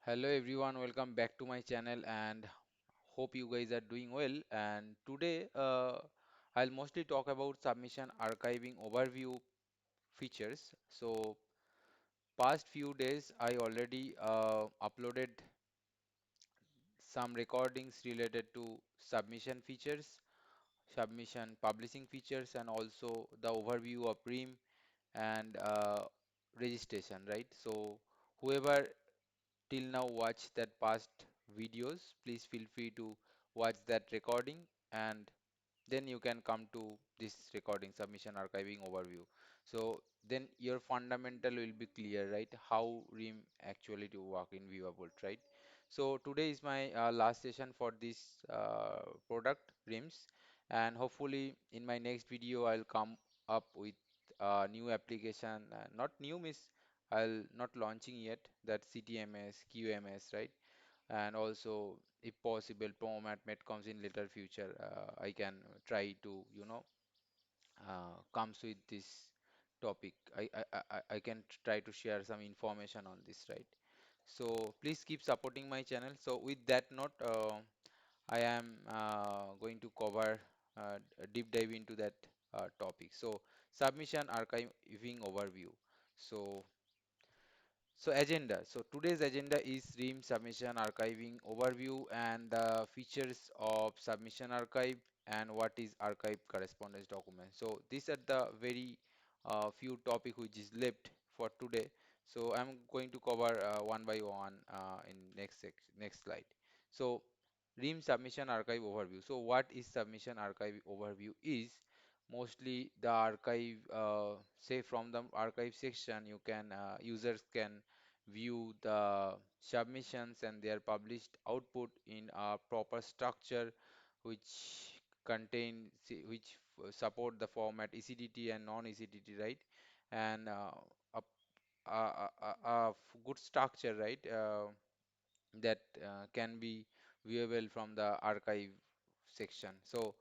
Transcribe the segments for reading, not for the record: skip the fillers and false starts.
Hello everyone, welcome back to my channel and hope you guys are doing well. And today I'll mostly talk about submission archiving overview features. So past few days I already uploaded some recordings related to submission features, submission publishing features, and also the overview of RIM and registration, right? So whoever till now watch that past videos, please feel free to watch that recording and then you can come to this recording submission archiving overview. So then your fundamental will be clear, right? How RIM actually to work in Viva Bolt, right? So today is my last session for this product RIMS, and hopefully in my next video I'll come up with a new application. Not new means I'll not launching yet, that CTMS, QMS, right? And also if possible ProMat comes in later future, I can try to comes with this topic. I can try to share some information on this, right? So please keep supporting my channel. So with that note, I am going to cover a deep dive into that topic. So submission archiving overview. So agenda. So today's agenda is REAM submission archiving overview and the features of submission archive and what is archive correspondence document. So these are the very few topic which is left for today. So I'm going to cover one by one in next slide. So REAM submission archive overview. So what is submission archive overview is mostly the archive, say from the archive section you can users can view the submissions and their published output in a proper structure which support the format ECDT and non-ECDT, right? And a good structure, right? That can be viewable from the archive section. So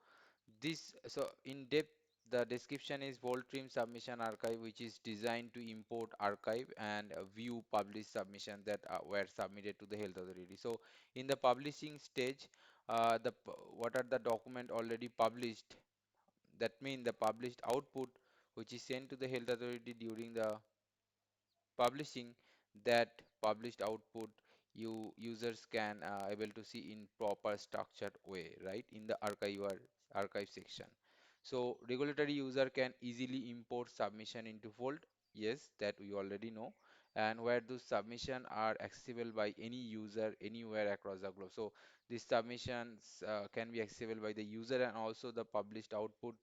in depth, the description is Voltrim submission archive, which is designed to import archive and view published submission that were submitted to the health authority. So in the publishing stage, what are the document already published? That means the published output, which is sent to the health authority during the publishing. That published output users can able to see in proper structured way, right, in the archive section. So regulatory user can easily import submission into Vault. Yes, that we already know. And where those submission are accessible by any user anywhere across the globe. So these submissions can be accessible by the user, and also the published output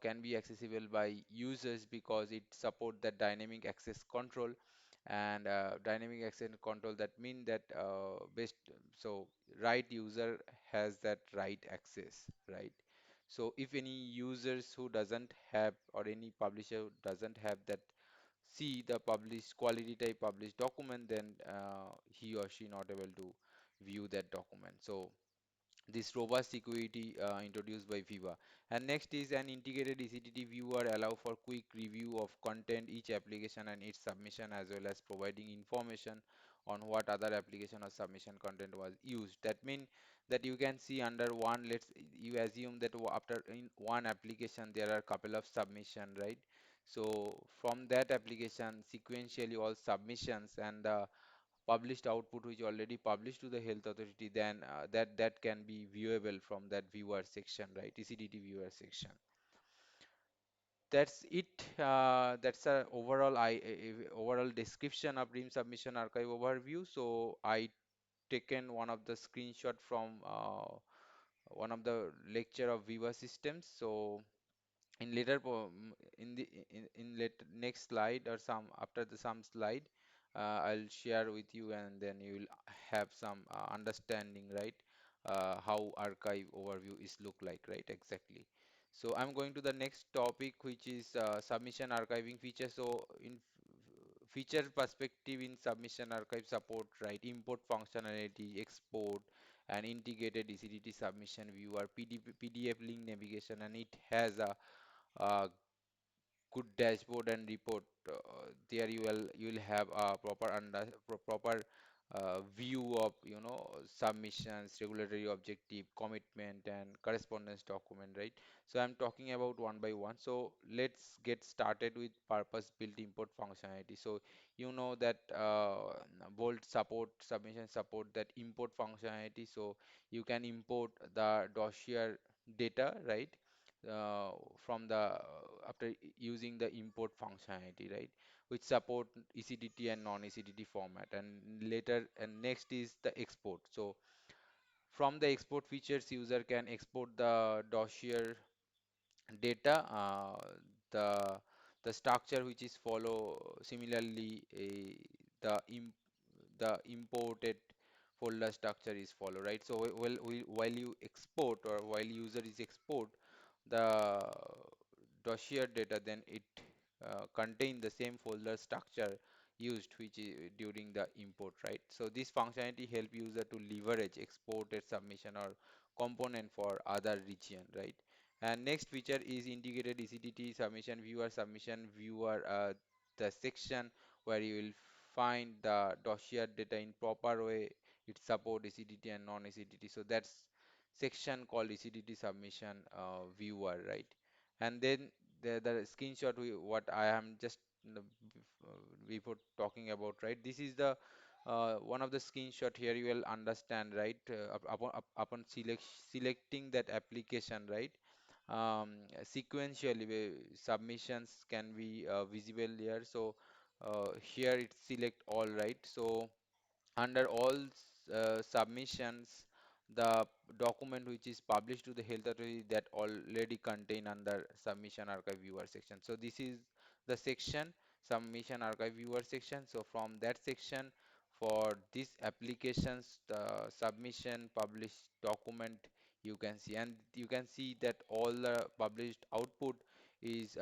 can be accessible by users because it support the dynamic access control. And dynamic access control, that mean that best so right user has that right access, right? So if any users who doesn't have, or any publisher who doesn't have that, see the published quality type published document, then he or she not able to view that document. So this robust security introduced by Veeva. And next is an integrated ECTT viewer allow for quick review of content, each application and its submission, as well as providing information on what other application or submission content was used. That means that you can see under one, let's you assume that after in one application there are a couple of submission, right? So from that application sequentially all submissions and the published output which already published to the health authority, then that can be viewable from that viewer section, right? ECDT viewer section. That's it. That's a overall description of Dream Submission Archive overview. So I taken one of the screenshot from one of the lecture of Viva systems. So in in later next slide, or some after the some slide, I'll share with you, and then you will have some understanding, right? How archive overview is look like, right? Exactly. So I'm going to the next topic, which is submission archiving feature. So in feature perspective, in submission archive support, right, import functionality, export and integrated ECDT submission viewer, PDF link navigation, and it has a good dashboard and report. There you will have a proper view of submissions, regulatory objective, commitment, and correspondence document, right? So I'm talking about one by one. So let's get started with purpose-built import functionality. So you know that Bolt support submission support that import functionality. So you can import the dossier data, right? Uh, from the after using the import functionality, right? Which support ECDT and non-ECDT format. And later and next is the export. So from the export features, user can export the dossier data, the the structure which is follow similarly the im the imported folder structure is follow, right? So while you export or while user is export the dossier data, then it contain the same folder structure used which is during the import, right? So this functionality help user to leverage exported submission or component for other region, right? And next feature is integrated ECDT submission viewer, the section where you will find the dossier data in proper way. It support ECDT and non-ECDT. So that's section called ECDT submission viewer, right? And then the screenshot what I am just before talking about, right? This is the one of the screenshot here. You will understand, right? Upon selecting that application, right? Sequentially submissions can be visible here. So here it select all, right? So under all submissions, the document which is published to the health authority that already contain under submission archive viewer section. So this is the section submission archive viewer section. So from that section, for these applications, the submission published document you can see, and you can see that all the published output is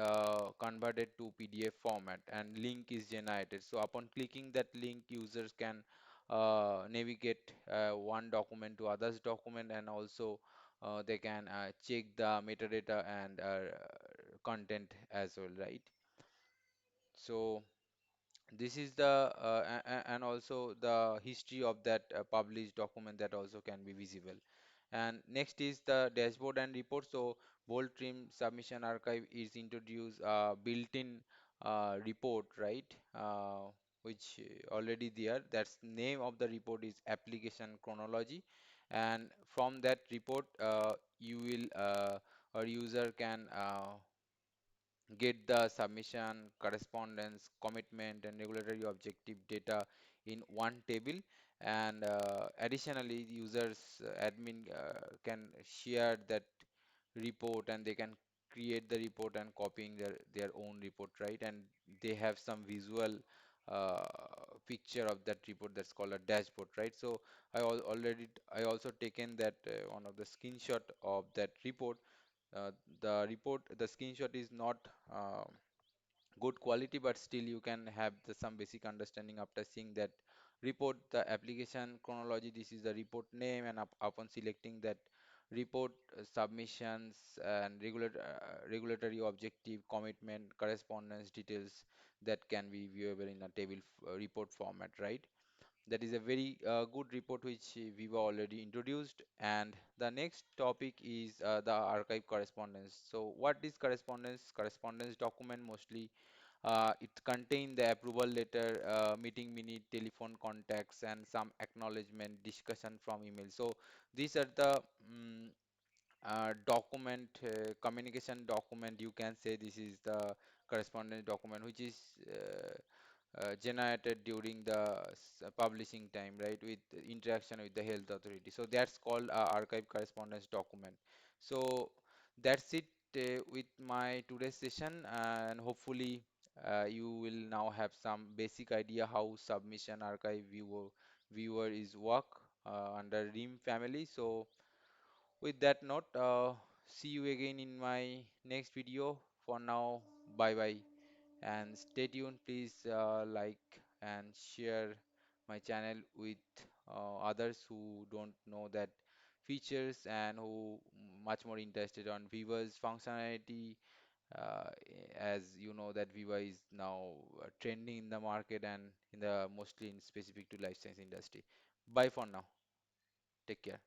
converted to PDF format and link is generated. So upon clicking that link, users can navigate one document to others document, and also they can check the metadata and content as well, right? So this is the and also the history of that published document that also can be visible. And next is the dashboard and report. So bold trim submission archive is introduced built-in report, right? Which already there. That's name of the report is application chronology, and from that report you will or user can get the submission, correspondence, commitment, and regulatory objective data in one table. And additionally, the users admin can share that report, and they can create the report and copying their own report, right? And they have some visual uh, picture of that report that's called a dashboard, right? So I also taken that one of the screenshot of that report. uh, the screenshot is not good quality, but still you can have some basic understanding after seeing that report. The application chronology, this is the report name, and upon selecting that report, submissions and regulatory objective, commitment, correspondence details that can be viewable in a table report format, right? That is a very good report which Viva already introduced. And the next topic is the archive correspondence. So what is correspondence? Correspondence document mostly it contain the approval letter, meeting minute, telephone contacts, and some acknowledgement, discussion from email. So these are the document, communication document. You can say this is the correspondence document, which is generated during the publishing time, right, with interaction with the health authority. So that's called archive correspondence document. So that's it with my today's session, and hopefully you will now have some basic idea how submission archive viewer is work under RIM family. So with that note, see you again in my next video. For now, bye bye, and stay tuned. Please like and share my channel with others who don't know that features and who much more interested on Viva's functionality as you know that Viva is now trending in the market and in the mostly in specific to life science industry. Bye for now. Take care.